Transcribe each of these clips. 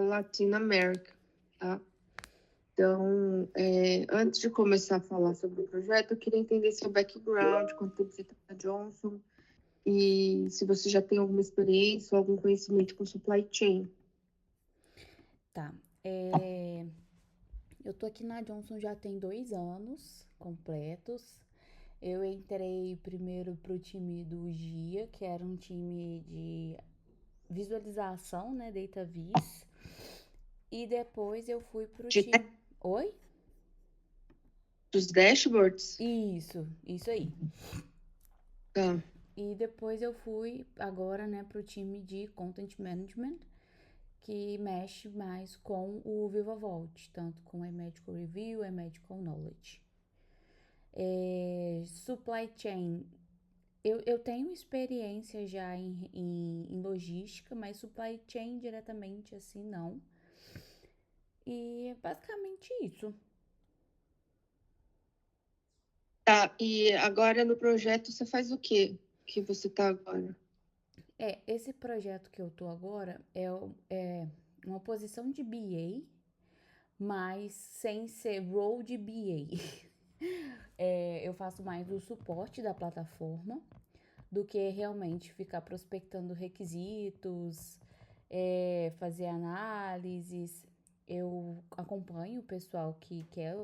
Latin America, tá? Então, antes de começar a falar sobre o projeto, eu queria entender seu background, quanto tempo você está na Johnson, e se você já tem alguma experiência ou algum conhecimento com supply chain. Tá. Eu tô aqui na Johnson já tem 2 anos completos. Eu entrei primeiro pro time do GIA, que era um time de visualização, né, Data Vis. E depois eu fui pro De time. Oi? dos dashboards? Isso aí. Tá. E depois eu fui agora, né, pro time de Content Management, que mexe mais com o Viva Vault, tanto com a Medical Review, a Medical Knowledge. Supply Chain, eu tenho experiência já em logística, mas supply chain diretamente assim não. E é basicamente isso. Tá, e agora no projeto você faz o quê? Que você tá agora? Esse projeto que eu tô agora é uma posição de BA, mas sem ser role de BA. Eu faço mais o suporte da plataforma do que realmente ficar prospectando requisitos, fazer análises. Eu acompanho o pessoal que quer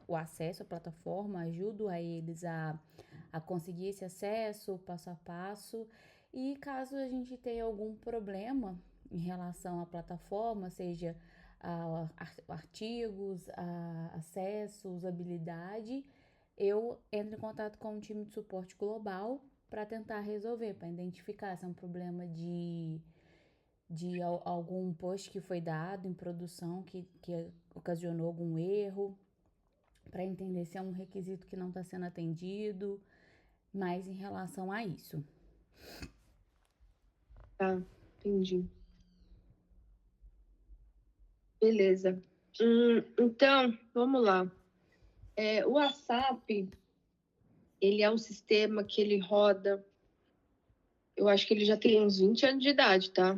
o acesso à plataforma, ajudo a eles a conseguir esse acesso passo a passo. E caso a gente tenha algum problema em relação à plataforma, seja artigos, acesso, usabilidade, eu entro em contato com o time de suporte global para tentar resolver, para identificar se é um problema de algum post que foi dado em produção que ocasionou algum erro, para entender se é um requisito que não está sendo atendido, mas em relação a isso. Tá, entendi. Beleza. Então, vamos lá. O ASAP, ele é um sistema que ele roda, eu acho que ele já tem uns 20 anos de idade, tá?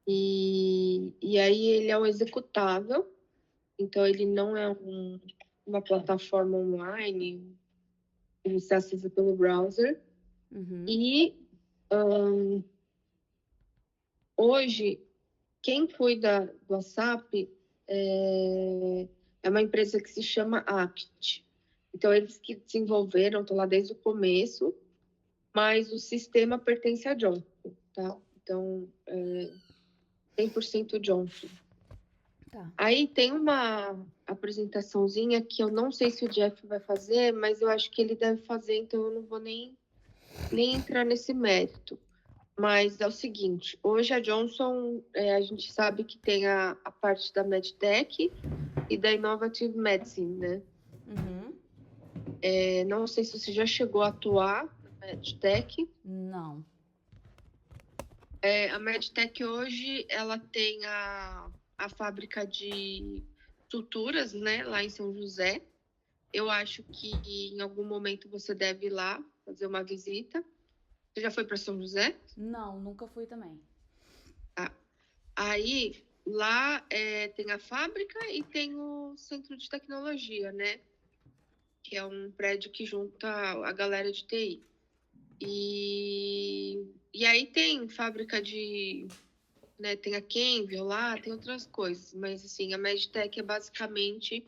E aí ele é um executável, então ele não é uma plataforma online, ele se acessa pelo browser. Uhum. E hoje, quem cuida do ASAP é uma empresa que se chama Apt. Então, eles que desenvolveram, estão lá desde o começo, mas o sistema pertence a Johnson, tá? Então, 100% Johnson. Tá. Aí tem uma apresentaçãozinha que eu não sei se o Jeff vai fazer, mas eu acho que ele deve fazer, então eu não vou nem entrar nesse mérito. Mas é o seguinte, hoje a Johnson, a gente sabe que tem a parte da MedTech e da Innovative Medicine, né? Uhum. Não sei se você já chegou a atuar na MedTech. Não. A MedTech hoje, ela tem a fábrica de suturas, né, lá em São José. Eu acho que em algum momento você deve ir lá fazer uma visita. Você já foi para São José? Não, nunca fui também. Ah, aí, lá tem a fábrica e tem o centro de tecnologia, né? Que é um prédio que junta a galera de TI. E aí tem fábrica né, tem a Kenville lá, tem outras coisas. Mas, assim, a Medtech é basicamente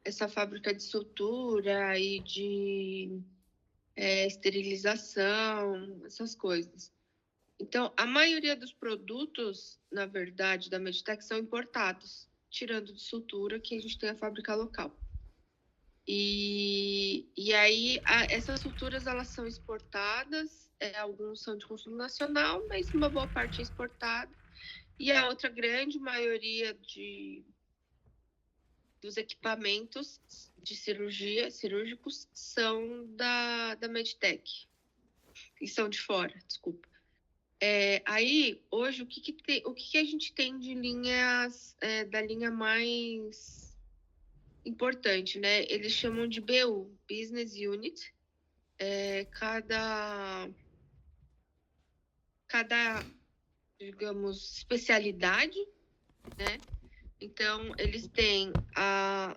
essa fábrica de sutura e de esterilização, essas coisas. Então, a maioria dos produtos, na verdade, da Medtech são importados, tirando de sutura, que a gente tem a fábrica local. E aí, essas suturas, elas são exportadas, alguns são de consumo nacional, mas uma boa parte é exportada. E a outra grande maioria dos equipamentos de cirurgia, cirúrgicos, são da Medtech, e são de fora, desculpa. Aí, hoje, o que a gente tem de linhas, da linha mais importante, né? Eles chamam de BU, Business Unit. Cada digamos, especialidade, né? Então, eles têm a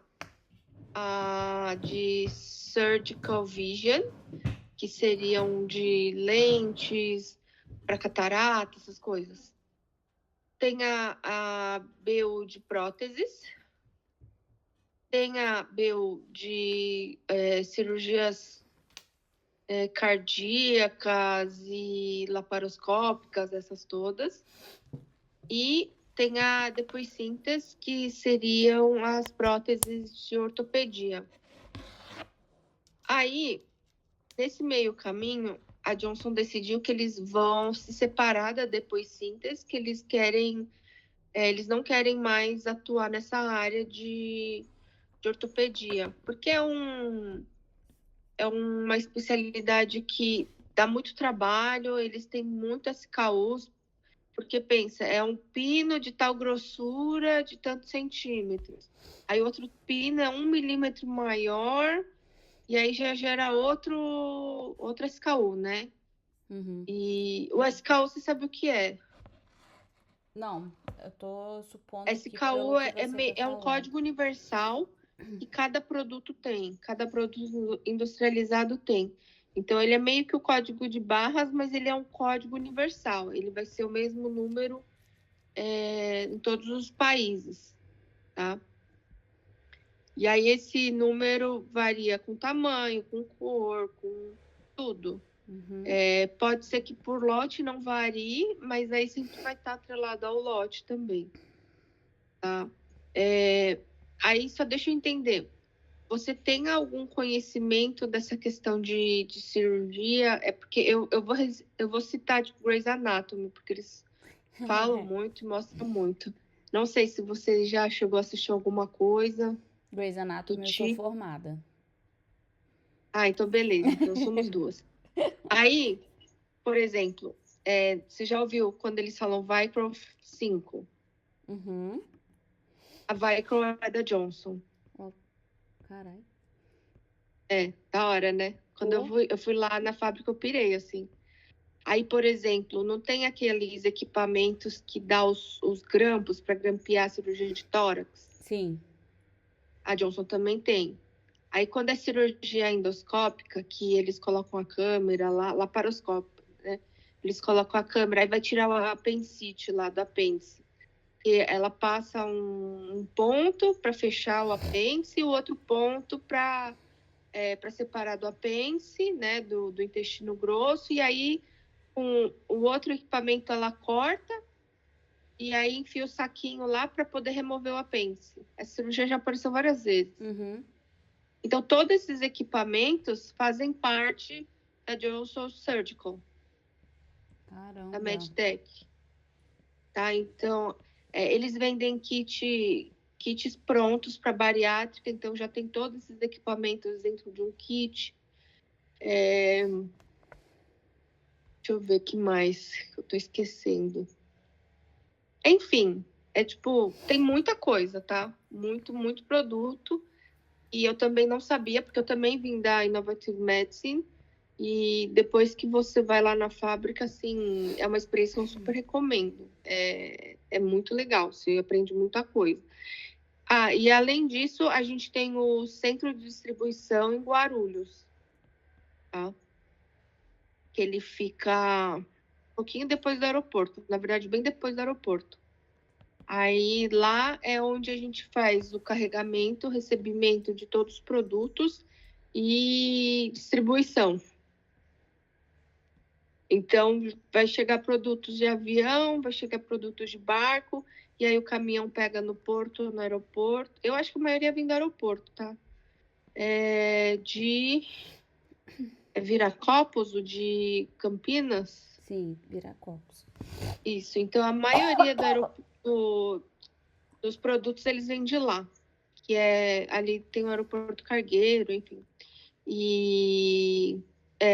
de Surgical Vision, que seriam de lentes para catarata, essas coisas. Tem a BU de próteses, tem a BU de cirurgias cardíacas e laparoscópicas, essas todas. E tem a depois síntese, que seriam as próteses de ortopedia. Aí, nesse meio caminho, a Johnson decidiu que eles vão se separar da depois síntese, que eles querem, eles não querem mais atuar nessa área de ortopedia, porque é uma especialidade que dá muito trabalho, eles têm muito SKUs, porque pensa, é um pino de tal grossura, de tantos centímetros. Aí outro pino é 1 milímetro maior, e aí já gera outro SKU, né? Uhum. E o SKU, você sabe o que é? Não, eu tô supondo que SKU pelo que você tá é um falando. código universal que cada produto tem, cada produto industrializado tem. Então, ele é meio que o código de barras, mas ele é um código universal. Ele vai ser o mesmo número em todos os países, tá? E aí, esse número varia com tamanho, com cor, com tudo. Uhum. Pode ser que por lote não varie, mas aí sempre vai estar atrelado ao lote também, tá? Aí só deixa eu entender. Você tem algum conhecimento dessa questão de cirurgia? É porque eu vou citar tipo, Grey's Anatomy, porque eles falam muito e mostram muito. Não sei se você já chegou a assistir alguma coisa Grey's do Anatomy, eu sou tipo. formada. Ah, então beleza. Então somos duas. Aí, por exemplo, você já ouviu quando eles falam Vicryl 5? Uhum. A Vicryl é da Johnson. Oh, caralho. Da hora, né? Quando eu fui lá na fábrica, eu pirei, assim. Aí, por exemplo, não tem aqueles equipamentos que dá os grampos para grampear a cirurgia de tórax? Sim. A Johnson também tem. Aí, quando é cirurgia endoscópica, que eles colocam a câmera lá, laparoscópica, né? Eles colocam a câmera, aí vai tirar o apendicite lá do apêndice. Que ela passa um ponto para fechar o apêndice e o outro ponto para separar do apêndice, né? Do intestino grosso, e aí com o outro equipamento ela corta e aí enfia o saquinho lá para poder remover o apêndice. Essa cirurgia já apareceu várias vezes. Uhum. Então, todos esses equipamentos fazem parte da Johnson Surgical, Caramba. da Medtech. Tá? Então, eles vendem kits prontos para bariátrica, então já tem todos esses equipamentos dentro de um kit. Deixa eu ver o que mais que eu tô esquecendo. Enfim, tem muita coisa, tá? Muito, muito produto. E eu também não sabia, porque eu também vim da Innovative Medicine. E depois que você vai lá na fábrica, assim, é uma experiência que eu super recomendo. É muito legal, você aprende muita coisa. Ah, e além disso, a gente tem o centro de distribuição em Guarulhos, tá? Que ele fica um pouquinho depois do aeroporto, na verdade, bem depois do aeroporto. Aí lá é onde a gente faz o carregamento, recebimento de todos os produtos e distribuição. Então, vai chegar produtos de avião, vai chegar produtos de barco, e aí o caminhão pega no porto, no aeroporto. Eu acho que a maioria vem do aeroporto, tá? De Viracopos, o de Campinas? Sim, Viracopos. Isso, então a maioria dos produtos eles vêm de lá, que ali tem o aeroporto cargueiro, enfim. E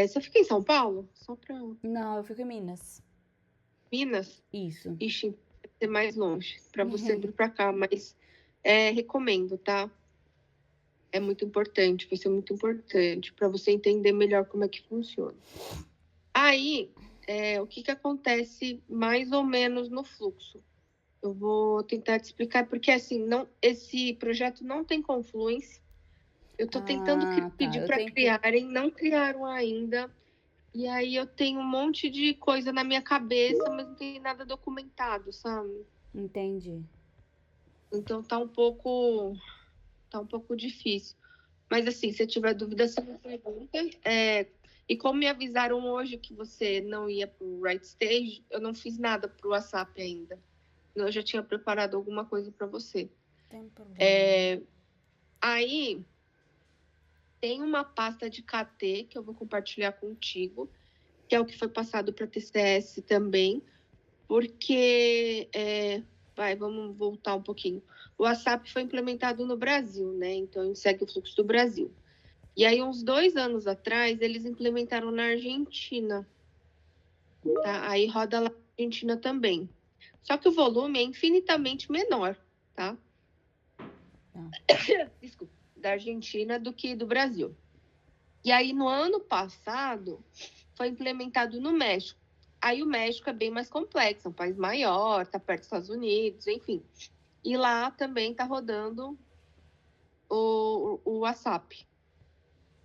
você fica em São Paulo? Só para Não, eu fico em Minas. Minas? Isso. Ixi, deve ser mais longe para você vir para cá, mas recomendo, tá? É muito importante, vai ser muito importante para você entender melhor como é que funciona. Aí, o que acontece mais ou menos no fluxo. Eu vou tentar te explicar, porque assim, esse projeto não tem Confluence. Eu estou tentando pedir para criarem, não criaram ainda. E aí eu tenho um monte de coisa na minha cabeça, mas não tem nada documentado, sabe? Entendi. Então tá um pouco difícil. Mas assim, se tiver dúvida, você me pergunta. E como me avisaram hoje que você não ia para o Right Stage, eu não fiz nada para o WhatsApp ainda. Eu já tinha preparado alguma coisa para você. Tem problema. Aí tem uma pasta de KT que eu vou compartilhar contigo, que é o que foi passado para TCS também, porque vamos voltar um pouquinho. O WhatsApp foi implementado no Brasil, né? Então a gente segue o fluxo do Brasil. E aí, uns 2 anos atrás, eles implementaram na Argentina. Tá? Aí roda lá na Argentina também. Só que o volume é infinitamente menor, tá? Desculpa, da Argentina do que do Brasil. E aí, no ano passado, foi implementado no México. Aí o México é bem mais complexo, é um país maior, tá perto dos Estados Unidos, enfim. E lá também tá rodando o WhatsApp.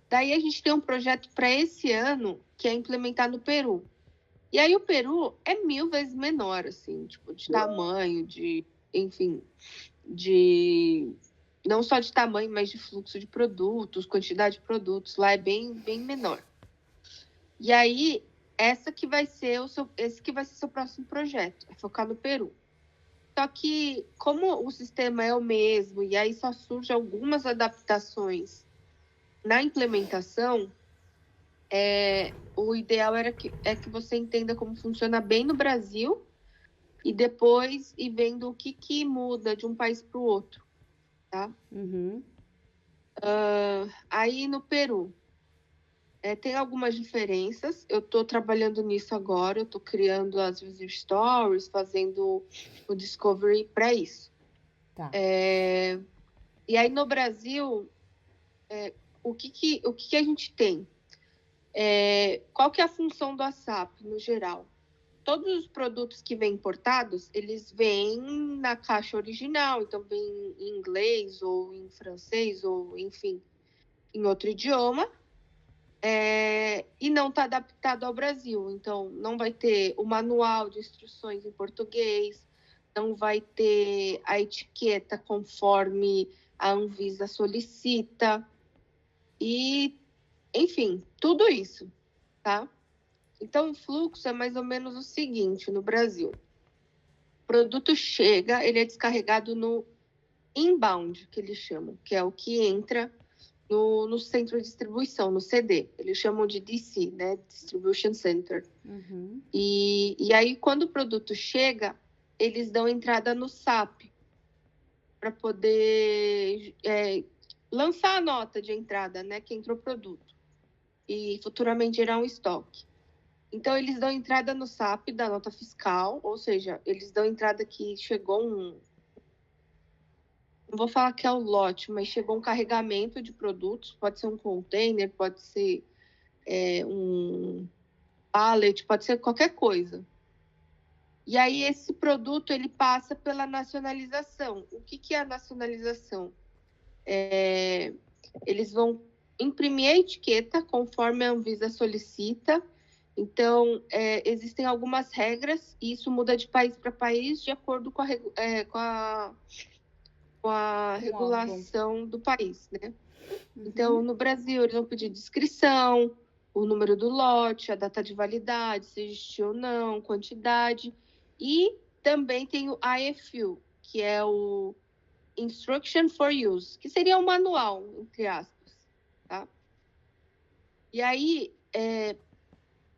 Daí a gente tem um projeto para esse ano que é implementar no Peru. E aí o Peru é 1000 vezes menor, assim, tipo, de tamanho, enfim, não só de tamanho, mas de fluxo de produtos, quantidade de produtos, lá é bem, bem menor. E aí, esse que vai ser seu próximo projeto, é focar no Peru. Só que, como o sistema é o mesmo, e aí só surgem algumas adaptações na implementação, o ideal é que você entenda como funciona bem no Brasil e depois ir vendo o que muda de um país para o outro, tá? Uhum. Aí no Peru, tem algumas diferenças. Eu estou trabalhando nisso agora, eu estou criando as user stories, fazendo o discovery para isso. Tá. E aí no Brasil, o que a gente tem? Qual que é a função do WhatsApp no geral? Todos os produtos que vêm importados, eles vêm na caixa original, então vem em inglês ou em francês ou, enfim, em outro idioma, e não está adaptado ao Brasil. Então, não vai ter o manual de instruções em português, não vai ter a etiqueta conforme a Anvisa solicita, e, enfim, tudo isso, tá? Então, o fluxo é mais ou menos o seguinte no Brasil. O produto chega, ele é descarregado no inbound, que eles chamam, que é o que entra no centro de distribuição, no CD. Eles chamam de DC, né? Distribution Center. Uhum. E aí, quando o produto chega, eles dão entrada no SAP para poder lançar a nota de entrada, né? Que entrou o produto. E futuramente gerar um estoque. Então, eles dão entrada no SAP da nota fiscal, ou seja, eles dão entrada que chegou não vou falar que é o lote, mas chegou um carregamento de produtos, pode ser um container, pode ser um pallet, pode ser qualquer coisa. E aí esse produto, ele passa pela nacionalização. O que é a nacionalização? Eles vão imprimir a etiqueta conforme a Anvisa solicita. Então, existem algumas regras, e isso muda de país para país de acordo com a regulação do país, né? Uhum. Então, no Brasil, eles vão pedir descrição, o número do lote, a data de validade, se existe ou não, quantidade. E também tem o IFU, que é o Instruction for Use, que seria um manual, entre aspas, tá? E aí,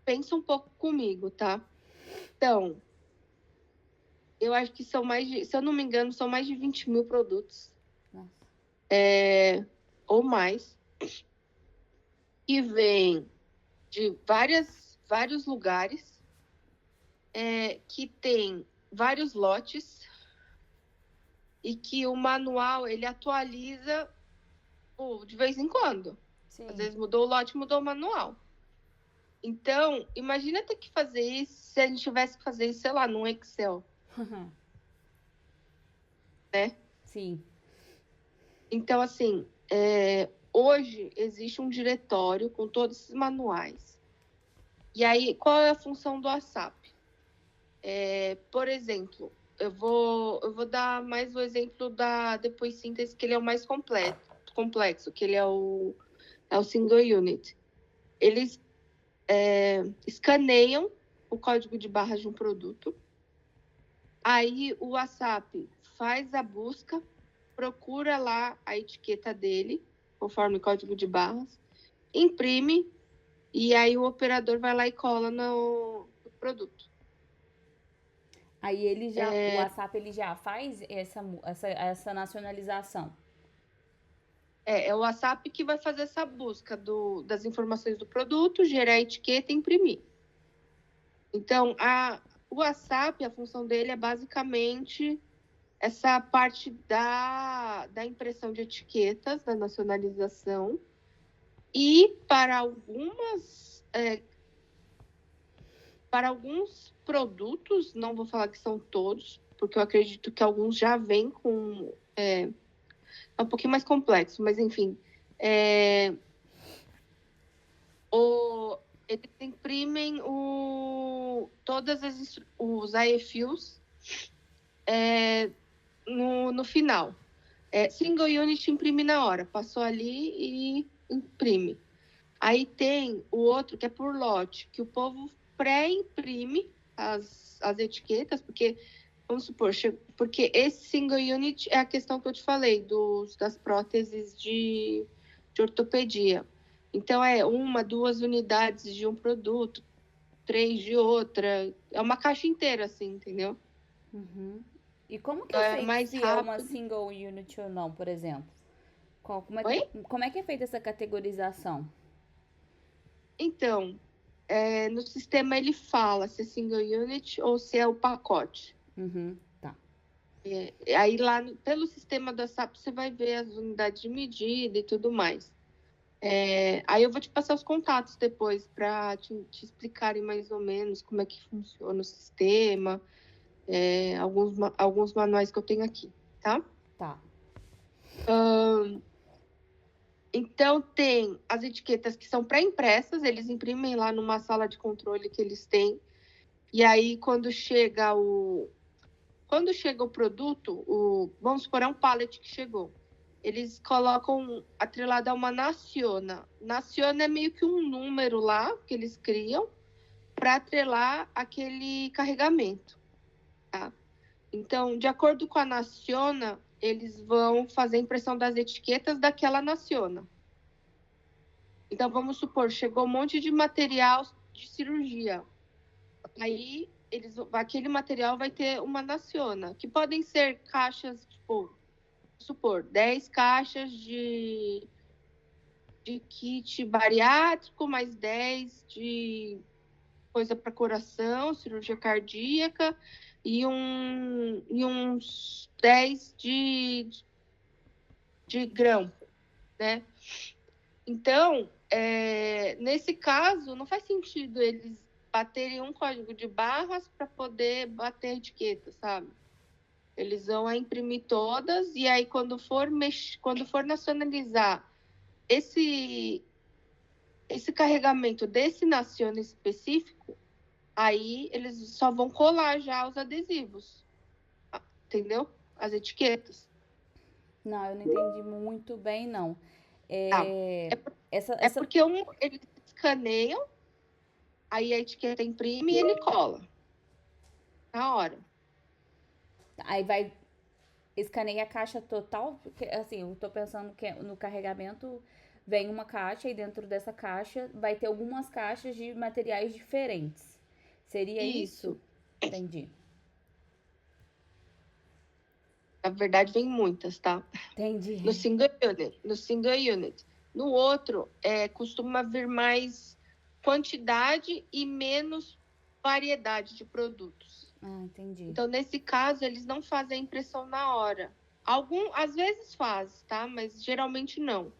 pensa um pouco comigo, tá? Então, eu acho que são se eu não me engano, são mais de 20 mil produtos. Nossa. Ou mais, que vem de vários lugares, que tem vários lotes e que o manual ele atualiza de vez em quando. Sim. Às vezes mudou o lote, mudou o manual. Então, imagina ter que fazer isso se a gente tivesse que fazer isso, sei lá, num Excel, né? Sim. Então, assim, hoje existe um diretório com todos esses manuais. E aí, qual é a função do ASAP? Por exemplo, eu vou dar mais o exemplo da depois síntese, que ele é o mais complexo, que ele é o single unit. Eles escaneiam o código de barras de um produto. Aí o ASAP faz a busca, procura lá a etiqueta dele, conforme o código de barras, imprime, e aí o operador vai lá e cola no produto. Aí o WhatsApp ele já faz essa nacionalização. É o ASAP que vai fazer essa busca das informações do produto, gerar a etiqueta e imprimir. Então, o ASAP, a função dele é basicamente essa parte da impressão de etiquetas, da nacionalização, e para alguns produtos, não vou falar que são todos, porque eu acredito que alguns já vêm com... É um pouquinho mais complexo, mas enfim. Eles imprimem todas os AEFIOs no final. Single unit imprime na hora, passou ali e imprime. Aí tem o outro que é por lote, que o povo pré-imprime as etiquetas, porque, vamos supor, porque esse single unit é a questão que eu te falei, das próteses de ortopedia. Então, 1, 2 unidades de um produto, 3 de outra. É uma caixa inteira, assim, entendeu? Uhum. E como que Então, eu é sei mais se é uma rápido. single unit ou não, por exemplo? Oi? Como é que é feita essa categorização? Então, no sistema ele fala se é single unit ou se é o pacote. Uhum, tá. Aí lá pelo sistema da SAP você vai ver as unidades de medida e tudo mais. Aí eu vou te passar os contatos depois para te explicarem mais ou menos como é que funciona o sistema, alguns manuais que eu tenho aqui, tá? Tá. Então tem as etiquetas que são pré-impressas, eles imprimem lá numa sala de controle que eles têm. E aí quando chega o produto, vamos supor, é um pallet que chegou. Eles colocam atrelado a uma naciona. Naciona é meio que um número lá que eles criam para atrelar aquele carregamento. Tá? Então, de acordo com a naciona, eles vão fazer a impressão das etiquetas daquela naciona. Então, vamos supor, chegou um monte de material de cirurgia. Aí, aquele material vai ter uma naciona, que podem ser caixas, tipo, supor, 10 caixas de kit bariátrico, mais 10 de coisa para coração, cirurgia cardíaca, e uns 10 de grampo, né? Então, nesse caso, não faz sentido eles baterem um código de barras para poder bater a etiqueta, sabe? Eles vão imprimir todas e aí quando for nacionalizar esse carregamento desse naciona específico, aí eles só vão colar já os adesivos, entendeu? As etiquetas. Não, eu não entendi muito bem, não. Tá. Essa... Porque eles escaneiam, aí a etiqueta imprime e ele cola na hora. Aí vai escaneia a caixa total, porque assim, eu tô pensando que no carregamento vem uma caixa e dentro dessa caixa vai ter algumas caixas de materiais diferentes. Seria isso? Entendi. Na verdade, vem muitas, tá? Entendi. No single unit. No outro, costuma vir mais quantidade e menos variedade de produtos. Ah, entendi. Então, nesse caso, eles não fazem a impressão na hora. Às vezes faz, tá? Mas geralmente não.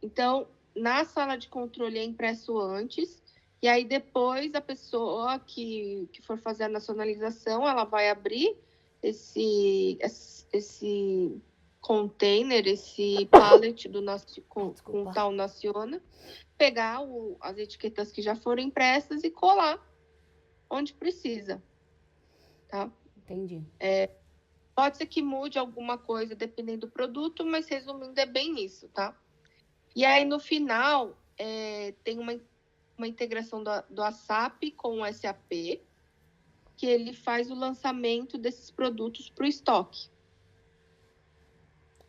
Então, na sala de controle é impresso antes E aí depois a pessoa que for fazer a nacionalização, ela vai abrir esse container, esse pallet com tal Naciona, pegar as etiquetas que já foram impressas e colar onde precisa, tá? Entendi. Pode ser que mude alguma coisa dependendo do produto, mas resumindo é bem isso, tá? E aí no final tem uma integração do ASAP com o SAP, que ele faz o lançamento desses produtos para o estoque.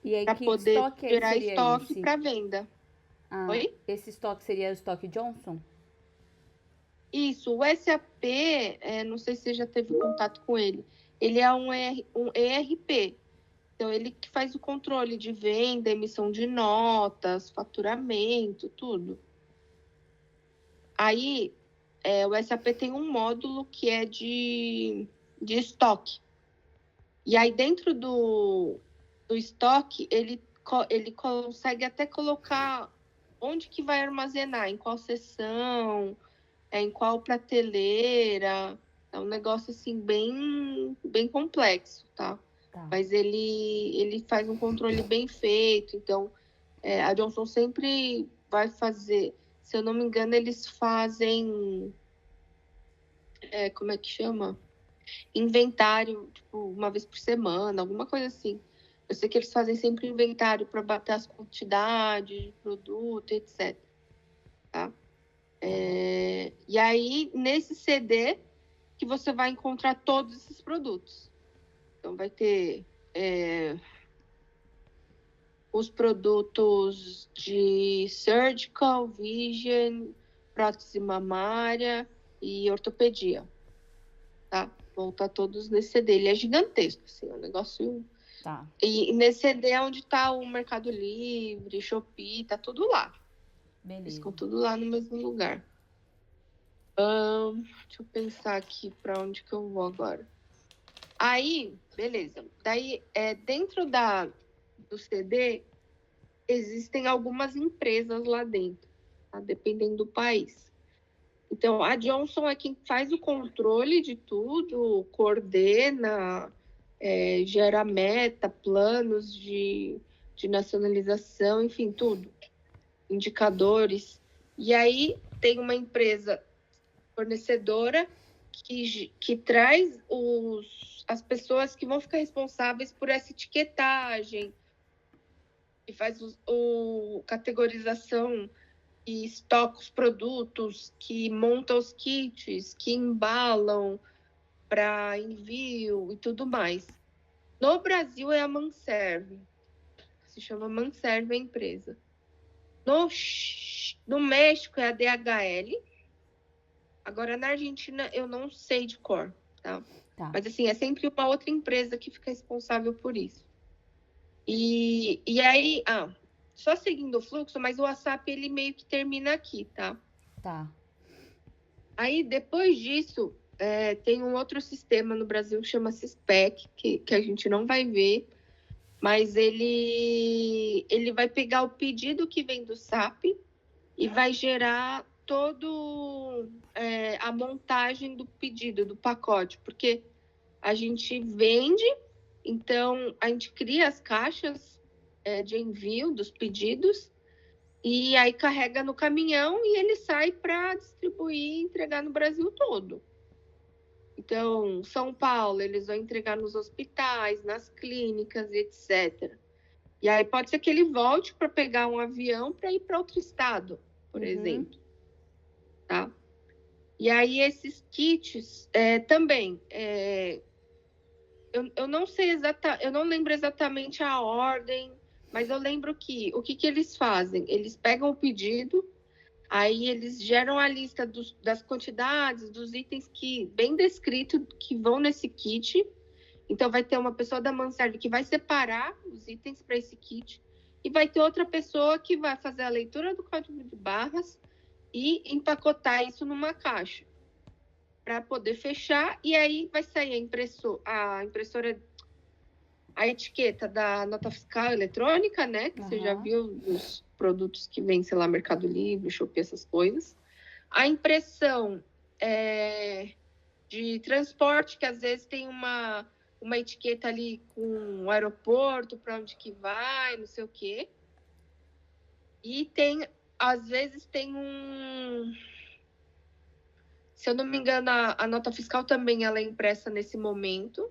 E aí, Para que poder estoque gerar seria estoque esse? para venda. Oi? Esse estoque seria o estoque Johnson? Isso, o SAP, não sei se você já teve contato com ele. Ele é um ERP. Então, ele que faz o controle de venda, emissão de notas, faturamento, tudo. Aí, o SAP tem um módulo que é de estoque. E aí, dentro do estoque, ele consegue até colocar onde que vai armazenar, em qual seção, em qual prateleira. É um negócio, assim, bem, bem complexo, tá? Mas ele faz um controle bem feito. Então, a Johnson sempre vai fazer... Se eu não me engano, eles fazem... como é que chama? Inventário, tipo, uma vez por semana, alguma coisa assim. Eu sei que eles fazem sempre inventário para bater as quantidades de produto, etc. Tá? E aí, nesse CD, que você vai encontrar todos esses produtos. Então, vai ter os produtos de surgical, vision, prótese mamária e ortopedia. Tá? Vão estar todos nesse CD. Ele é gigantesco, assim, é um negócio... Tá. E nesse CD é onde tá o Mercado Livre, Shopee, tá tudo lá. Beleza. Eles ficam tudo lá no mesmo lugar. Deixa eu pensar aqui para onde que eu vou agora. Aí, beleza. Daí, dentro do CD, existem algumas empresas lá dentro, tá? Dependendo do país. Então, a Johnson é quem faz o controle de tudo, coordena, gera meta, planos de nacionalização, enfim, tudo. Indicadores. E aí tem uma empresa fornecedora que traz as pessoas que vão ficar responsáveis por essa etiquetagem, que faz categorização e estoca os produtos, que monta os kits, que embalam para envio e tudo mais. No Brasil é a Manserve. Se chama Manserve a empresa. No México é a DHL. Agora, na Argentina, eu não sei de cor, tá? Mas, assim, é sempre uma outra empresa que fica responsável por isso. E aí, só seguindo o fluxo, mas o WhatsApp, ele meio que termina aqui, tá? Tá. Aí, depois disso, tem um outro sistema no Brasil que chama-se SPEC, que a gente não vai ver, mas ele vai pegar o pedido que vem do SAP e vai gerar todo a montagem do pedido, do pacote, porque a gente vende, então a gente cria as caixas de envio dos pedidos e aí carrega no caminhão e ele sai para distribuir e entregar no Brasil todo. Então, São Paulo, eles vão entregar nos hospitais, nas clínicas, etc. E aí pode ser que ele volte para pegar um avião para ir para outro estado, por exemplo. Tá? E aí esses kits também, eu não sei eu não lembro exatamente a ordem, mas eu lembro que o que eles fazem? Eles pegam o pedido, aí eles geram a lista das quantidades, dos itens bem descrito que vão nesse kit. Então vai ter uma pessoa da Manserve que vai separar os itens para esse kit e vai ter outra pessoa que vai fazer a leitura do código de barras e empacotar isso numa caixa para poder fechar, e aí vai sair a impressora, a etiqueta da nota fiscal eletrônica, né? Que você já viu os produtos que vêm, sei lá, Mercado Livre, Shopee, essas coisas. A impressão de transporte, que às vezes tem uma etiqueta ali com o aeroporto, para onde que vai, não sei o quê. E tem, às vezes tem se eu não me engano, a nota fiscal também ela é impressa nesse momento.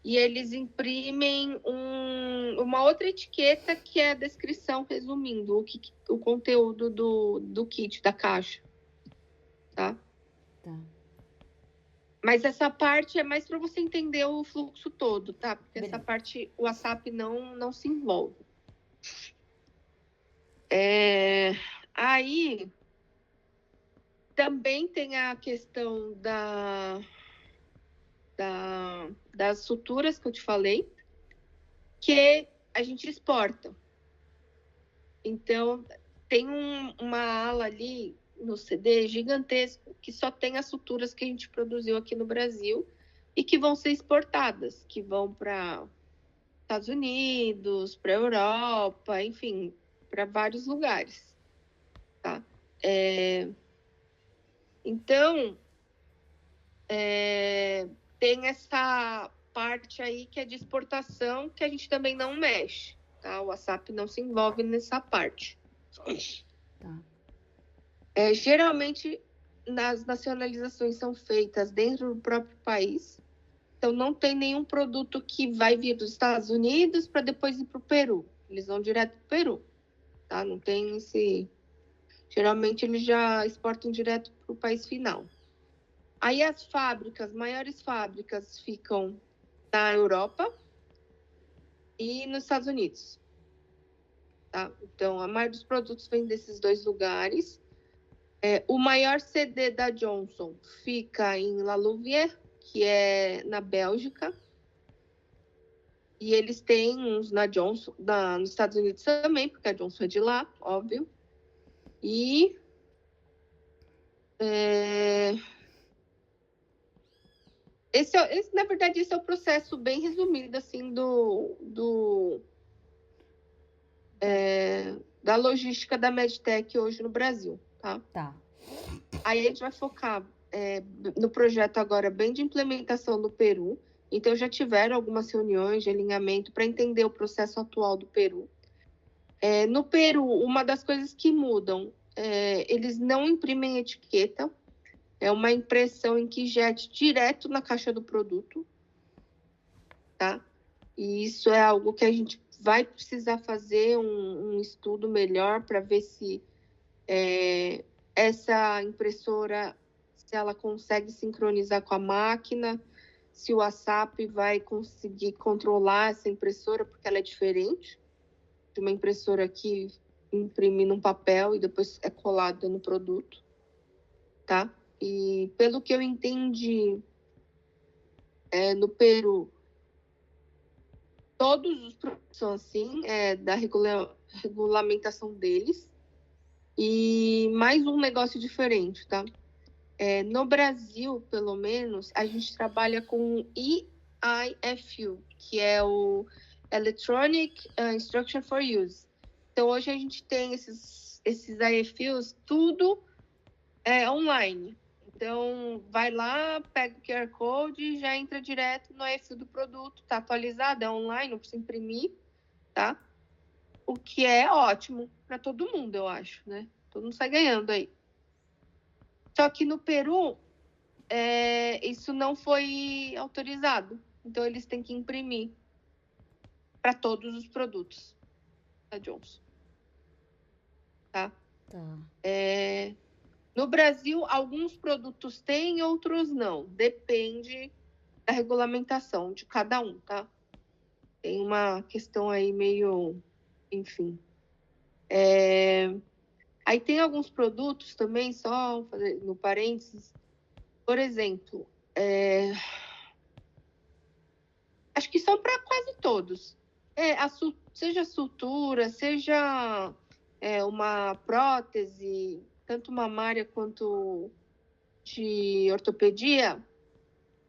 E eles imprimem uma outra etiqueta que é a descrição, resumindo o conteúdo do kit, da caixa. Tá? Tá. Mas essa parte é mais para você entender o fluxo todo, tá? Porque Beleza. essa parte o ASAP não se envolve. Aí também tem a questão das suturas que eu te falei, que a gente exporta. Então, tem uma ala ali no CD gigantesco que só tem as suturas que a gente produziu aqui no Brasil e que vão ser exportadas, que vão para Estados Unidos, para Europa, enfim, para vários lugares. Tá? Então, tem essa parte aí que é de exportação que a gente também não mexe. Tá? O ASAP não se envolve nessa parte. Tá. Geralmente, as nacionalizações são feitas dentro do próprio país. Então, não tem nenhum produto que vai vir dos Estados Unidos para depois ir para o Peru. Eles vão direto para o Peru. Tá? Não tem esse... Geralmente, eles já exportam direto para o país final. Aí, as fábricas, maiores fábricas, ficam na Europa e nos Estados Unidos. Tá? Então, a maioria dos produtos vem desses dois lugares. O maior CD da Johnson fica em La Louvière, que é na Bélgica. E eles têm uns na Johnson, nos Estados Unidos também, porque a Johnson é de lá, óbvio. E na verdade, esse é o processo bem resumido assim da logística da Medtech hoje no Brasil, tá? Tá. Aí a gente vai focar no projeto agora bem de implementação no Peru. Então, já tiveram algumas reuniões de alinhamento para entender o processo atual do Peru. No Peru, uma das coisas que mudam, eles não imprimem etiqueta, é uma impressão inkjet direto na caixa do produto, tá? E isso é algo que a gente vai precisar fazer um estudo melhor para ver se essa impressora, se ela consegue sincronizar com a máquina, se o ASAP vai conseguir controlar essa impressora, porque ela é diferente de uma impressora que imprime num papel e depois é colada no produto, tá? E pelo que eu entendi, no Peru, todos os produtos são assim, da regulamentação deles. E mais um negócio diferente, tá? No Brasil, pelo menos, a gente trabalha com o EIFU, que é o Electronic Instruction for Use. Então, hoje a gente tem esses IFUs tudo online. Então, vai lá, pega o QR Code e já entra direto no IFU do produto. Tá atualizado, é online, não precisa imprimir, tá? O que é ótimo para todo mundo, eu acho, né? Todo mundo sai ganhando aí. Só que no Peru, isso não foi autorizado. Então, eles têm que imprimir para todos os produtos da Johnson. Tá? Tá. No Brasil, alguns produtos têm, outros não. Depende da regulamentação de cada um, tá? Tem uma questão aí meio... Enfim. Aí tem alguns produtos também, só no parênteses. Por exemplo, acho que são para quase todos. Seja sutura, seja uma prótese, tanto mamária quanto de ortopedia,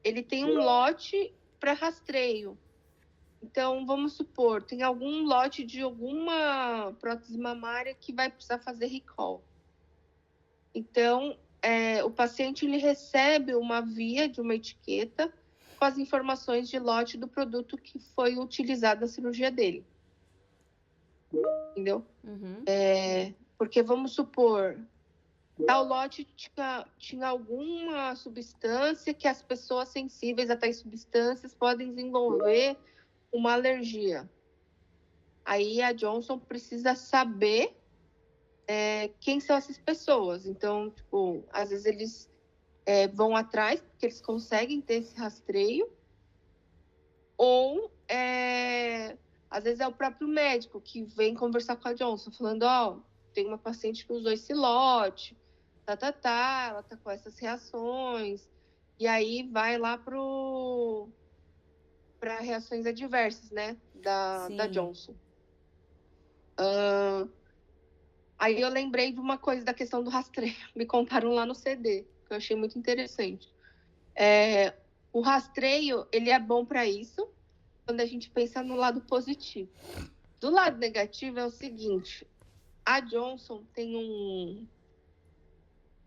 ele tem um lote para rastreio. Então, vamos supor, tem algum lote de alguma prótese mamária que vai precisar fazer recall. Então, o paciente ele recebe uma via de uma etiqueta com as informações de lote do produto que foi utilizado na cirurgia dele. Entendeu? Uhum. Porque vamos supor, tal lote tinha alguma substância que as pessoas sensíveis a tais substâncias podem desenvolver uma alergia. Aí a Johnson precisa saber quem são essas pessoas. Então, tipo, às vezes eles vão atrás, porque eles conseguem ter esse rastreio, ou às vezes é o próprio médico que vem conversar com a Johnson, falando, tem uma paciente que usou esse lote, ela tá com essas reações, e aí vai lá para reações adversas, né, da Sim. Johnson. Aí eu lembrei de uma coisa da questão do rastreio, me contaram lá no CD, que eu achei muito interessante. O rastreio, ele é bom para isso, quando a gente pensa no lado positivo. Do lado negativo é o seguinte, a Johnson tem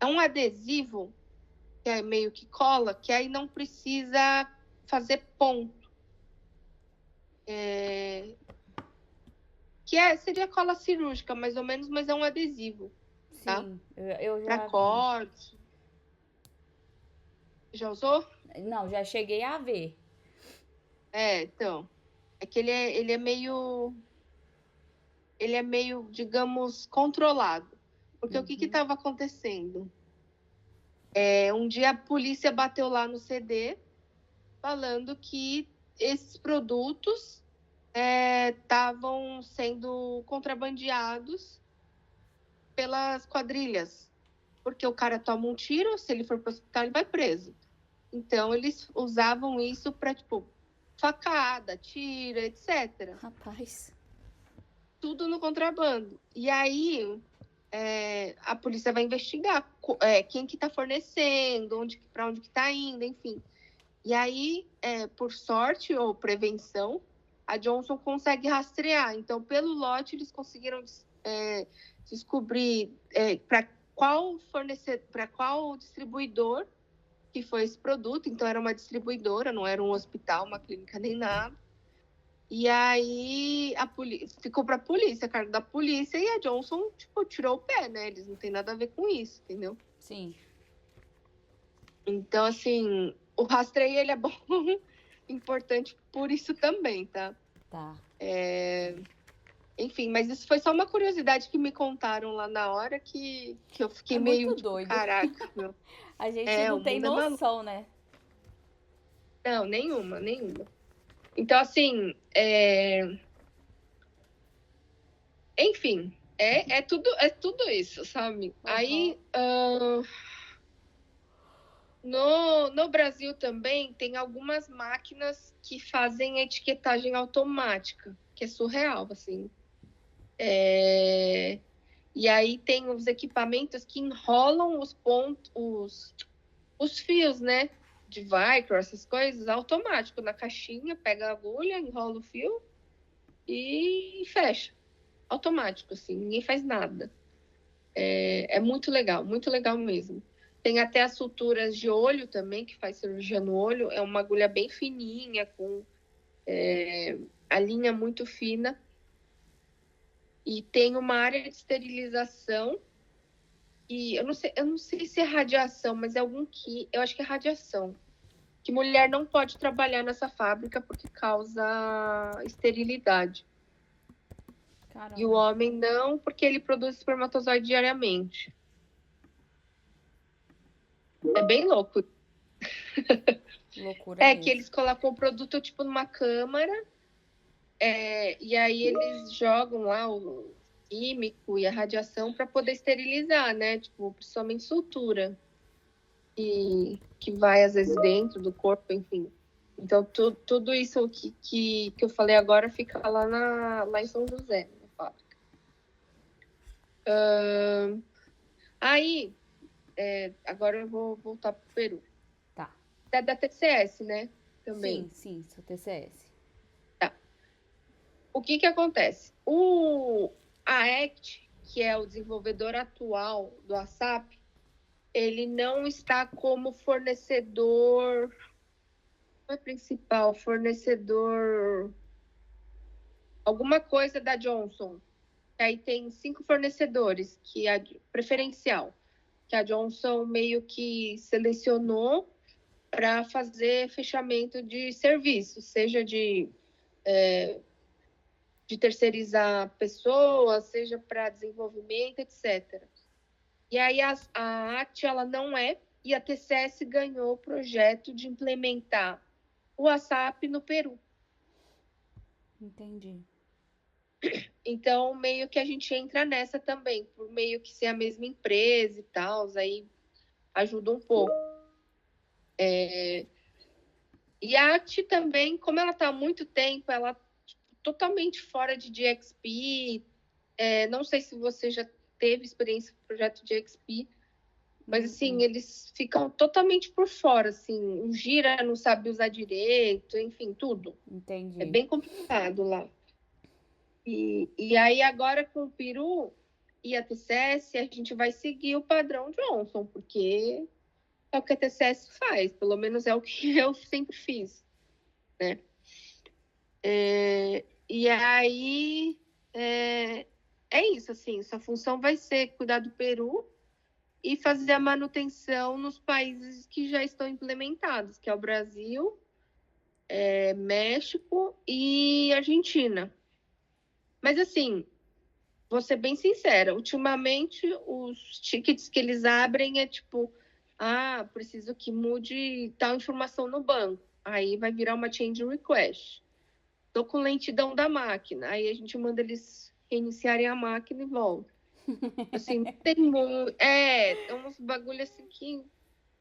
um adesivo que é meio que cola, que aí não precisa fazer ponto. Seria cola cirúrgica, mais ou menos, mas é um adesivo. Tá? Sim, eu Para já vi. corte. Já usou? Não, já cheguei a ver. Então. É que ele é meio, digamos, controlado. Porque o que estava acontecendo? Um dia a polícia bateu lá no CD falando que esses produtos estavam sendo contrabandeados pelas quadrilhas. Porque o cara toma um tiro, se ele for para o hospital, ele vai preso. Então, eles usavam isso para, tipo, facada, tira, etc. Rapaz. Tudo no contrabando. E aí, a polícia vai investigar quem que está fornecendo, para onde que está indo, enfim. E aí, por sorte ou prevenção, a Johnson consegue rastrear. Então, pelo lote, eles conseguiram descobrir para qual distribuidor que foi esse produto. Então, era uma distribuidora, não era um hospital, uma clínica, nem nada. E aí, ficou para a polícia, a cargo da polícia, e a Johnson, tipo, tirou o pé, né? Eles não têm nada a ver com isso, entendeu? Sim. Então, assim, o rastreio, ele é bom, importante por isso também, tá? Tá. Enfim, mas isso foi só uma curiosidade que me contaram lá na hora que eu fiquei meio, muito tipo, doido. Caraca, meu. A gente não tem noção, né? Não, nenhuma. Então, assim, enfim, é tudo isso, sabe? Uhum. Aí, no Brasil também tem algumas máquinas que fazem etiquetagem automática, que é surreal, assim. E aí tem os equipamentos que enrolam os pontos, os fios, né? De Vicor, essas coisas, automático, na caixinha, pega a agulha, enrola o fio e fecha. Automático, assim, ninguém faz nada. É muito legal mesmo. Tem até as suturas de olho também, que faz cirurgia no olho. É uma agulha bem fininha, com a linha muito fina. E tem uma área de esterilização. E eu não sei se é radiação, mas é eu acho que é radiação. Que mulher não pode trabalhar nessa fábrica porque causa esterilidade. Caramba. E o homem não, porque ele produz espermatozoide diariamente. É bem louco. Loucura mesmo. Que eles colocam o produto tipo numa câmara, e aí eles jogam lá o químico e a radiação para poder esterilizar, né? Tipo, principalmente sutura. E que vai às vezes dentro do corpo, enfim. Então, tudo isso que eu falei agora fica lá em São José, na fábrica. Aí, agora eu vou voltar para o Peru. Tá. Da TCS, né? Também. Sim, sou TCS. Tá. O que acontece? A ACT, que é o desenvolvedor atual do ASAP, ele não está como fornecedor, não é principal, fornecedor, alguma coisa da Johnson. Aí tem 5 fornecedores, que é preferencial, que a Johnson meio que selecionou para fazer fechamento de serviços, seja de terceirizar pessoas, seja para desenvolvimento, etc. E aí a ACT ela não é, e a TCS ganhou o projeto de implementar o ASAP no Peru. Entendi. Então, meio que a gente entra nessa também, por meio que ser a mesma empresa e tal, aí ajuda um pouco. E a ACT também, como ela está há muito tempo, ela totalmente fora de DXP. Não sei se você já teve experiência com o projeto DXP, mas assim, eles ficam totalmente por fora, assim, o Gira não sabe usar direito, enfim, tudo. Entendi. É bem complicado lá. E aí agora com o Peru e a TCS, a gente vai seguir o padrão Johnson, porque é o que a TCS faz, pelo menos é o que eu sempre fiz, né? E aí é isso, assim, sua função vai ser cuidar do Peru e fazer a manutenção nos países que já estão implementados, que é o Brasil, México e Argentina. Mas assim, vou ser bem sincera, ultimamente os tickets que eles abrem é tipo, preciso que mude tal informação no banco. Aí vai virar uma change request. Tô com lentidão da máquina. Aí a gente manda eles reiniciarem a máquina e volta. Assim, tem uns bagulho assim que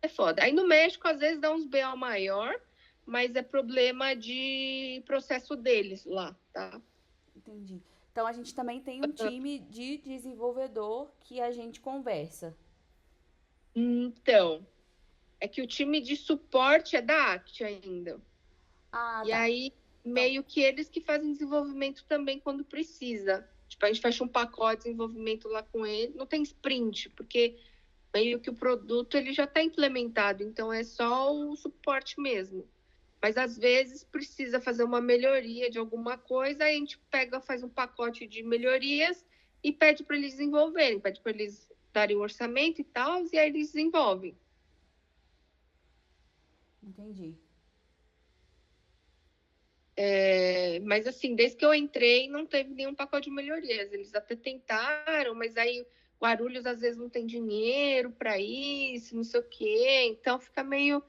é foda. Aí no México, às vezes, dá uns BO maior, mas é problema de processo deles lá, tá? Entendi. Então a gente também tem um time de desenvolvedor que a gente conversa. Então, é que o time de suporte é da ACT ainda. Ah, E tá. aí, Então, meio que eles que fazem desenvolvimento também quando precisa. Tipo, a gente fecha um pacote de desenvolvimento lá com ele. Não tem sprint, porque meio que o produto ele já está implementado, então é só o suporte mesmo. Mas às vezes precisa fazer uma melhoria de alguma coisa, aí a gente pega, faz um pacote de melhorias e pede para eles desenvolverem, pede para eles darem o orçamento e tal, e aí eles desenvolvem. entendi. Mas assim, desde que eu entrei, não teve nenhum pacote de melhorias. Eles até tentaram, mas aí Guarulhos às vezes não tem dinheiro para isso, não sei o quê. Então fica meio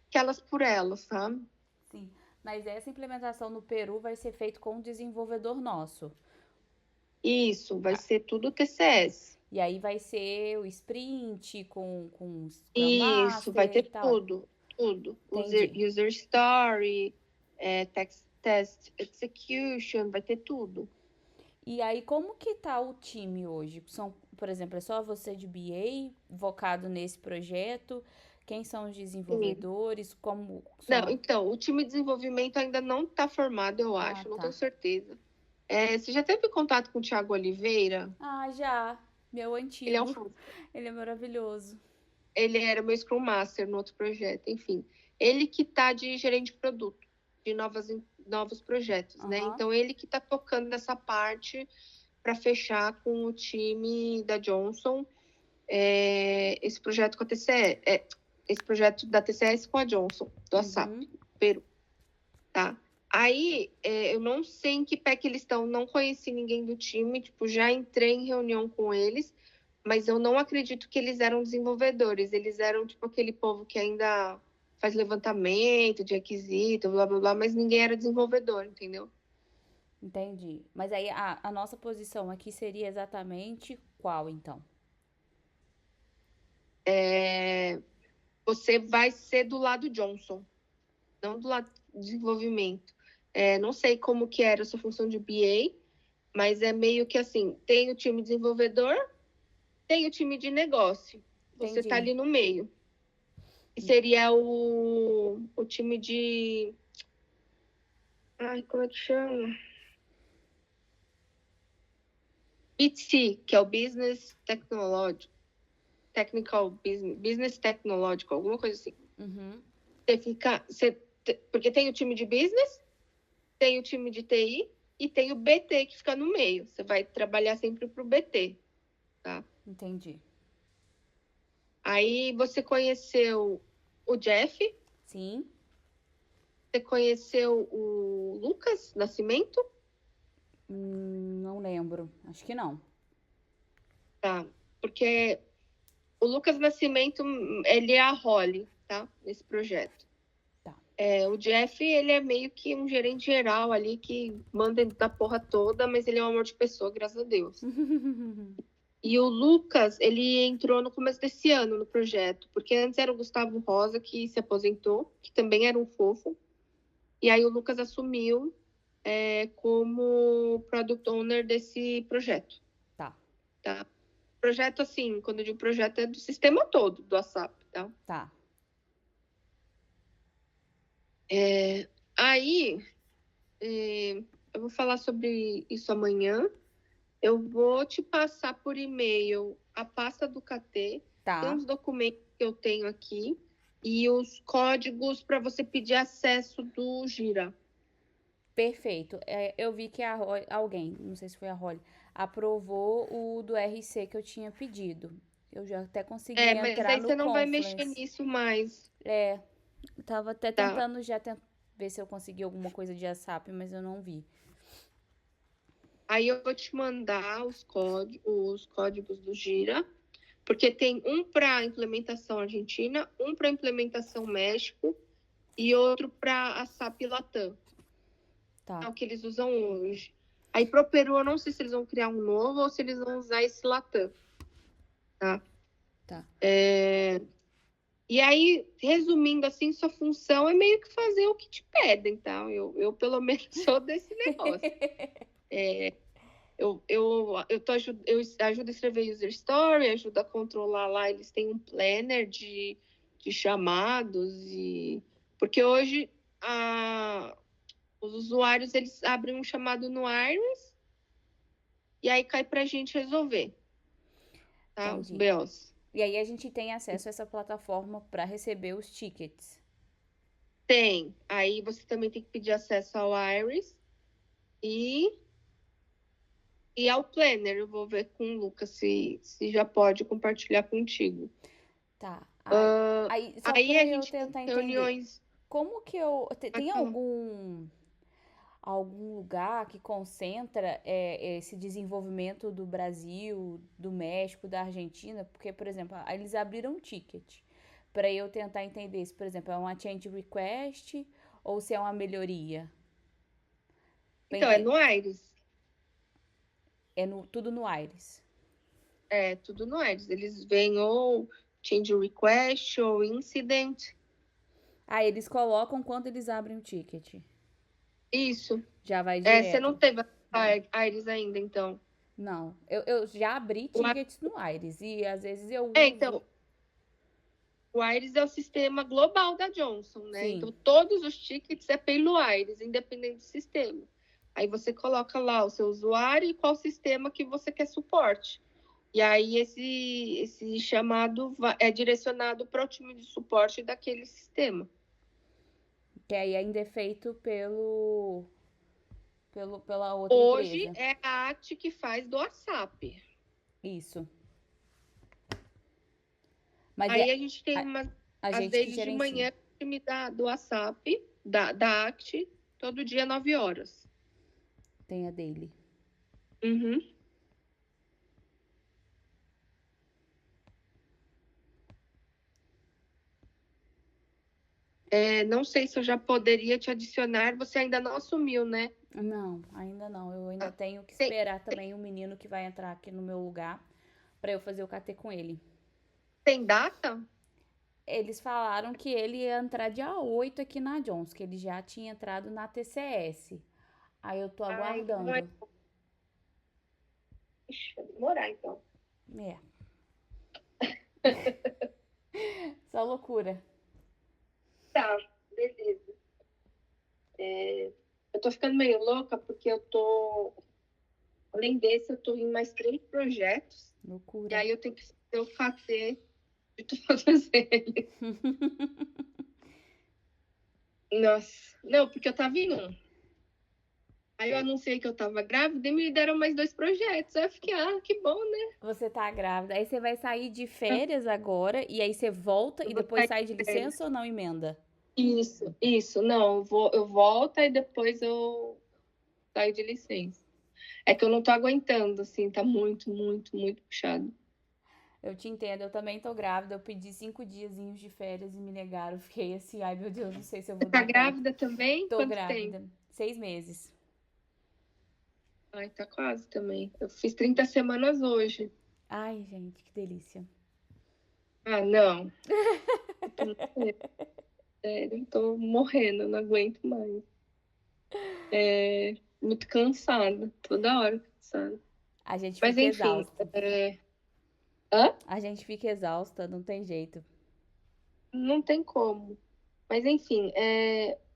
que elas por elas, sabe? Sim. Mas essa implementação no Peru vai ser feita com um desenvolvedor nosso. Isso, vai ser tudo TCS. E aí vai ser o sprint com Scrum Isso, vai Master e ter tal. tudo, tudo. Entendi. User story, test execution, vai ter tudo. E aí, como que tá o time hoje? São, por exemplo, é só você de BA focado nesse projeto? Quem são os Sim. desenvolvedores? Como Não, são? então, o time de desenvolvimento ainda não está formado, eu Ah, acho, não tenho tá. certeza. Você já teve contato com o Thiago Oliveira? Ah, já. Meu Ele é um, antigo. Ele é maravilhoso. ele era meu Scrum Master no outro projeto, enfim. Ele que está de gerente de produto, de novos projetos, né? Aham. Então, ele que está tocando nessa parte para fechar com o time da Johnson esse projeto com a TCS, esse projeto da TCS com a Johnson, do ASAP, Uhum. Peru, tá? Aí, eu não sei em que pé que eles estão, não conheci ninguém do time, tipo, já entrei em reunião com eles, mas eu não acredito que eles eram desenvolvedores, eles eram, tipo, aquele povo que ainda faz levantamento de requisito, blá, blá, blá, mas ninguém era desenvolvedor, entendeu? Entendi. Mas aí a nossa posição aqui seria exatamente qual, então? Você vai ser do lado Johnson, não do lado de desenvolvimento. Não sei como que era a sua função de BA, mas é meio que assim, tem o time desenvolvedor, tem o time de negócio. Você está Entendi. ali no meio. E seria o time de... Ai, como é que chama? BT, que é o Business Technology. technical business technological, alguma coisa assim. Uhum. Porque tem o time de business, tem o time de TI e tem o BT que fica no meio. Você vai trabalhar sempre pro BT, tá? Entendi. Aí você conheceu o Jeff, Sim. você conheceu o Lucas Nascimento, Não lembro. Acho que não. tá? Porque o Lucas Nascimento, ele é a Holly, tá? Nesse projeto. Tá. O Jeff, ele é meio que um gerente geral ali que manda da porra toda, mas ele é um amor de pessoa, graças a Deus. E o Lucas, ele entrou no começo desse ano no projeto, porque antes era o Gustavo Rosa que se aposentou, que também era um fofo. E aí o Lucas assumiu como Product Owner desse projeto. Tá. Tá? Projeto, assim, quando eu digo projeto, é do sistema todo, do ASAP, tá? Tá. Aí, eu vou falar sobre isso amanhã. Eu vou te passar por e-mail a pasta do KT, Tá. tem uns documentos que eu tenho aqui e os códigos para você pedir acesso do Gira. Perfeito. Eu vi que alguém, não sei se foi a Holly, aprovou o do RC que eu tinha pedido. Eu já até consegui Mas entrar aí no você não vai mexer Confluence. nisso mais. Tava até Tá. tentando ver se eu consegui alguma coisa de ASAP, mas eu não vi. Aí eu vou te mandar os códigos do Gira, porque tem um para implementação Argentina, um para implementação México e outro para a SAP Latam. Tá. É o que eles usam hoje. Aí pro Peru, eu não sei se eles vão criar um novo ou se eles vão usar esse Latam. Tá? Tá. E aí, resumindo assim, sua função é meio que fazer o que te pedem, tá? Eu pelo menos sou desse negócio. Eu ajudo a escrever user story, ajudo a controlar lá, eles têm um planner de chamados, porque hoje os usuários eles abrem um chamado no Iris e aí cai pra gente resolver, tá? Os Entendi. BOs. E aí a gente tem acesso a essa plataforma para receber os tickets. Tem. Aí você também tem que pedir acesso ao Iris e ao Planner. Eu vou ver com o Lucas se já pode compartilhar contigo. Tá. Aí só Aí para a eu gente tem tentar entender. reuniões. Como que eu. Tem Pode falar. algum lugar que concentra esse desenvolvimento do Brasil, do México, da Argentina? Porque, por exemplo, eles abriram um ticket para eu tentar entender se, por exemplo, é uma change request ou se é uma melhoria. Então, é no Iris. Tudo no Iris. É, tudo no Iris. Eles veem ou change request ou incident. Eles colocam quando eles abrem o ticket. Isso. Já vai direto. Você não teve a Iris ainda, então. Não. Eu já abri tickets no Iris e às vezes eu uso. Então, o Iris é o sistema global da Johnson, né? Sim. Então, todos os tickets é pelo Iris, independente do sistema. Aí você coloca lá o seu usuário e qual sistema que você quer suporte. E aí esse chamado é direcionado para o time de suporte daquele sistema. Que aí ainda é feito pela outra Hoje empresa. é a AT que faz do ASAP. Isso. Mas aí a gente tem às vezes que de gerencia. manhã o time do ASAP, da ACT, todo dia 9 horas. Tem a dele. Uhum. Não sei se eu já poderia te adicionar, você ainda não assumiu, né? Não, ainda não. Eu ainda tenho que esperar também o menino que vai entrar aqui no meu lugar para eu fazer o KT com ele. Tem data? Eles falaram que ele ia entrar dia 8 aqui na Jones, que ele já tinha entrado na TCS. Aí eu tô aguardando. Ixi, vai demorar então. Só loucura. Tá, beleza. Eu tô ficando meio louca porque eu tô Além desse, eu tô em mais 3 projetos. E Loucura. aí eu tenho que fazer o fazer de todos eles. Nossa. Não, porque eu tava em um. Aí eu anunciei que eu tava grávida e me deram mais 2 projetos. Aí eu fiquei, que bom, né? Você tá grávida. Aí você vai sair de férias agora e aí você volta Eu e vou depois sair sai de de férias. licença ou não emenda? Isso. Não, eu volto e depois eu saio de licença. É que eu não tô aguentando, assim, tá muito, muito, muito puxado. Eu te entendo, eu também tô grávida. Eu pedi 5 diazinhos de férias e me negaram. Fiquei assim, ai meu Deus, não sei se eu Você vou tá dar conta. grávida também? Tô Quanto tempo? grávida. 6 meses. Ai, tá quase também. Eu fiz 30 semanas hoje. Ai, gente, que delícia. Não. Eu tô morrendo, sério, tô morrendo, não aguento mais. Muito cansada, toda hora cansada. A gente Mas fica enfim, exausta. hã? A gente fica exausta, não tem jeito. Não tem como. Mas enfim,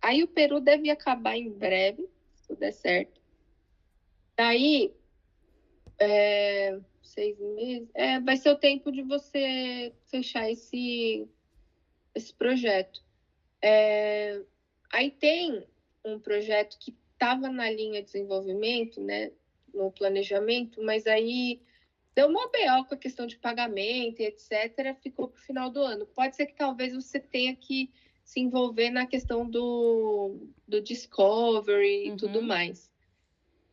aí o Peru deve acabar em breve, se tudo der certo. Daí, 6 meses, vai ser o tempo de você fechar esse projeto. Aí tem um projeto que estava na linha de desenvolvimento, né, no planejamento, mas aí deu uma BO com a questão de pagamento e etc., ficou para o final do ano. Pode ser que talvez você tenha que se envolver na questão do discovery e tudo Uhum. mais,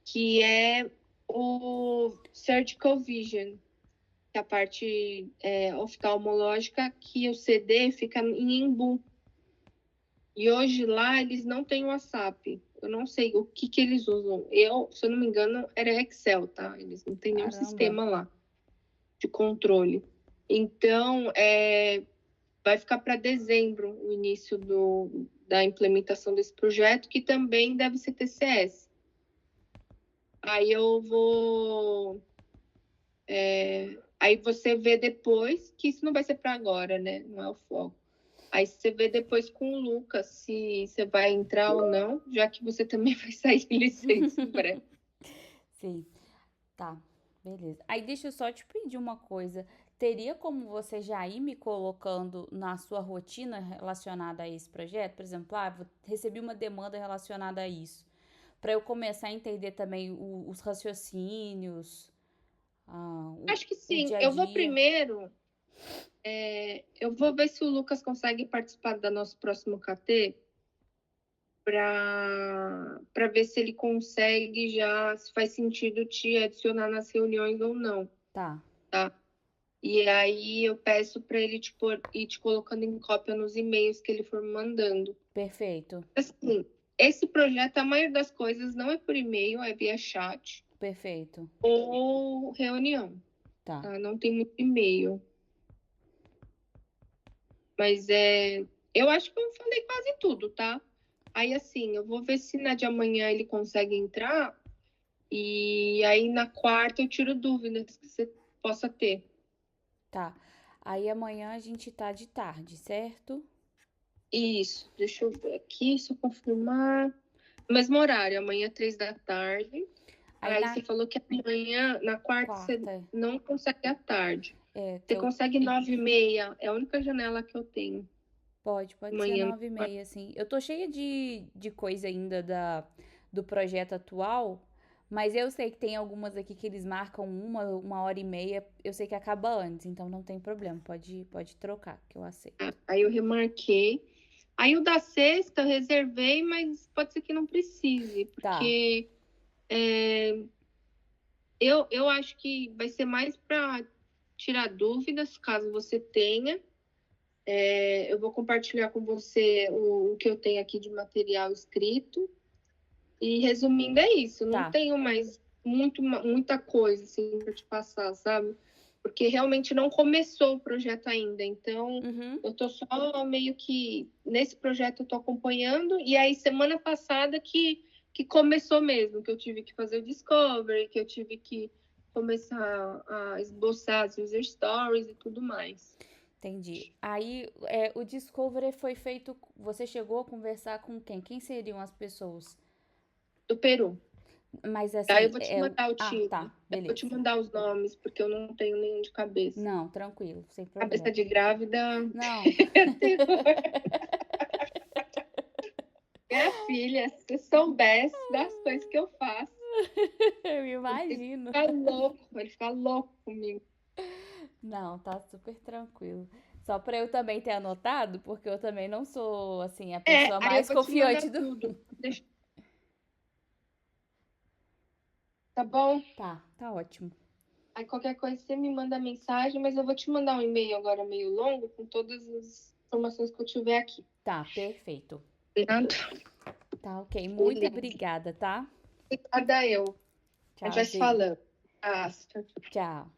que é o Surgical Vision, que é a parte oftalmológica, que o CD fica em Embu. E hoje lá eles não têm o WhatsApp. Eu não sei o que eles usam. Se eu não me engano, era Excel, tá? Eles não têm nenhum Caramba. sistema lá de controle. Então, vai ficar para dezembro o início da implementação desse projeto, que também deve ser TCS. Aí eu vou. Aí você vê depois, que isso não vai ser para agora, né? Não é o foco. Aí você vê depois com o Lucas se você vai entrar ou não, já que você também vai sair de licença em breve. Sim, tá. Beleza. Aí deixa eu só te pedir uma coisa. Teria como você já ir me colocando na sua rotina relacionada a esse projeto? Por exemplo, recebi uma demanda relacionada a isso. Para eu começar a entender também os raciocínios, ah, o, Acho que o sim. dia a Eu vou dia. primeiro, eu vou ver se o Lucas consegue participar do nosso próximo KT para ver se ele consegue já, se faz sentido te adicionar nas reuniões ou não, Tá, tá? E aí eu peço para ele ir te colocando em cópia nos e-mails que ele for me mandando. perfeito, Assim, esse projeto, a maioria das coisas não é por e-mail, é via chat perfeito. ou reunião, Tá. tá? Não tem muito e-mail. Mas eu acho que eu falei quase tudo, tá? Aí, assim, eu vou ver se na de amanhã ele consegue entrar. E aí na quarta eu tiro dúvidas que você possa ter. Tá. Aí amanhã a gente tá de tarde, certo? Isso, deixa eu ver aqui, só confirmar. Mesmo horário, amanhã 3 da tarde. Aí Aí na você falou que amanhã, na quarta, você quarta, não consegue à tarde. que Você eu. consegue 9h30, é a única janela que eu tenho. Pode ser Amanhã. 9h30, assim. Eu tô cheia de coisa ainda do projeto atual, mas eu sei que tem algumas aqui que eles marcam uma hora e meia. Eu sei que acaba antes, então não tem problema. Pode trocar, que eu aceito. Aí eu remarquei. Aí o da sexta eu reservei, mas pode ser que não precise, Tá, porque eu acho que vai ser mais para tirar dúvidas, caso você tenha. Eu vou compartilhar com você o que eu tenho aqui de material escrito. E resumindo, é isso. Não tá. tenho mais muita coisa assim para te passar, sabe? Porque realmente não começou o projeto ainda. Então, Uhum. eu tô só meio que nesse projeto eu tô acompanhando. E aí, semana passada que começou mesmo, que eu tive que fazer o discovery, que eu tive que começar a esboçar as user stories e tudo mais. Entendi. Aí, o Discovery foi feito. Você chegou a conversar com quem? Quem seriam as pessoas? Do Peru. Mas Aí eu assim, vou te mandar o ah, time. tá, Eu vou te beleza. mandar os nomes, porque eu não tenho nenhum de cabeça. Não, tranquilo, sem Cabeça problema. de grávida Não, é terror. Minha filha, se você soubesse das coisas que eu faço, eu ele imagino. fica louco comigo. Não, tá super tranquilo. Só pra eu também ter anotado, porque eu também não sou, assim, a pessoa Aí eu mais vou te mandar confiante do. tudo. Tá bom? Tá ótimo. Aí qualquer coisa você me manda mensagem, mas eu vou te mandar um e-mail agora meio longo com todas as informações que eu tiver aqui. Tá, perfeito. Combinado? Tá, ok. Muito Beleza. obrigada, tá? Obrigada eu. A gente vai se Tchauzinho. falando. Ah, tchau, tchau. Tchau.